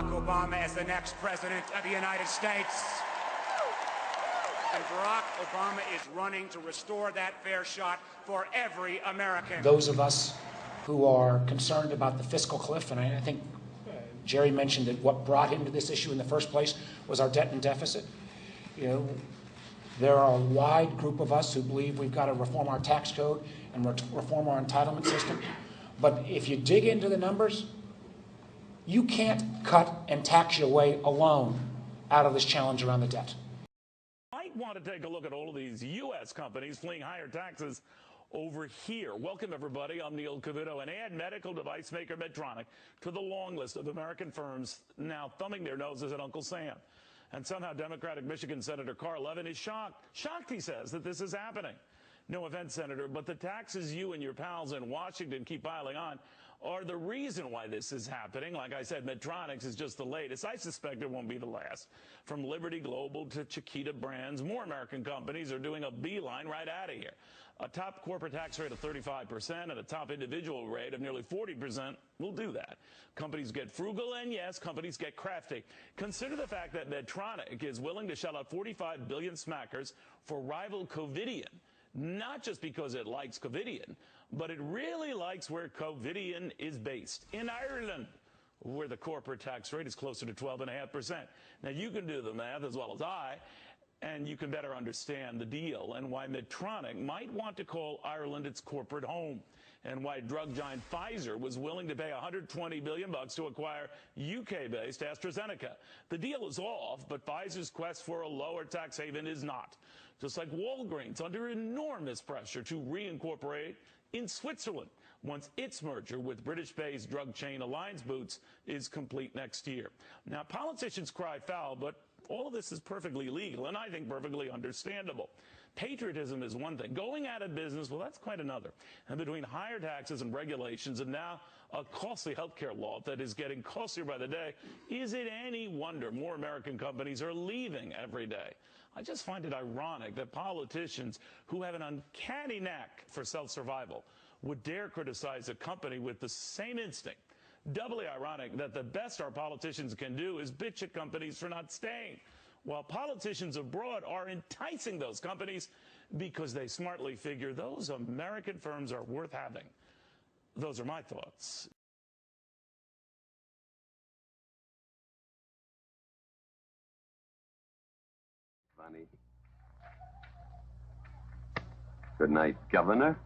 Barack Obama as the next president of the United States. And Barack Obama is running to restore that fair shot for every American. Those of us who are concerned about the fiscal cliff, and I think Jerry mentioned that what brought him to this issue in the first place was our debt and deficit. You know, there are a wide group of us who believe we've got to reform our tax code and reform our entitlement system. But if you dig into the numbers, you can't cut and tax your way alone out of this challenge around the debt. Might want to take a look at all of these U.S. companies fleeing higher taxes over here. Welcome, everybody. I'm Neil Cavuto, and add medical device maker Medtronic to the long list of American firms now thumbing their noses at Uncle Sam. And somehow Democratic Michigan Senator Carl Levin is shocked. Shocked, he says, that this is happening. No offense, Senator, but the taxes you and your pals in Washington keep piling on are the reason why this is happening. Like I said, Medtronic is just the latest. I suspect it won't be the last. From Liberty Global to Chiquita Brands, more American companies are doing a beeline right out of here. A top corporate tax rate of 35% and a top individual rate of nearly 40% will do that. Companies get frugal, and yes, companies get crafty. Consider the fact that Medtronic is willing to shell out 45 billion smackers for rival Covidien, not just because it likes Covidien, but it really likes where Covidien is based, in Ireland, where the corporate tax rate is closer to 12.5%. Now, you can do the math as well as I, and you can better understand the deal and why Medtronic might want to call Ireland its corporate home, and why drug giant Pfizer was willing to pay $120 billion to acquire UK-based AstraZeneca. The deal is off, but Pfizer's quest for a lower tax haven is not. Just like Walgreens under enormous pressure to reincorporate in Switzerland once its merger with British-based drug chain Alliance Boots is complete next year. Now, politicians cry foul, but all of this is perfectly legal and I think perfectly understandable. Patriotism is one thing. Going out of business, well, that's quite another. And between higher taxes and regulations and now a costly health care law that is getting costlier by the day, is it any wonder more American companies are leaving every day? I just find it ironic that politicians who have an uncanny knack for self-survival would dare criticize a company with the same instinct. Doubly ironic that the best our politicians can do is bitch at companies for not staying, while politicians abroad are enticing those companies because they smartly figure those American firms are worth having. Those are my thoughts. Funny. Good night, Governor.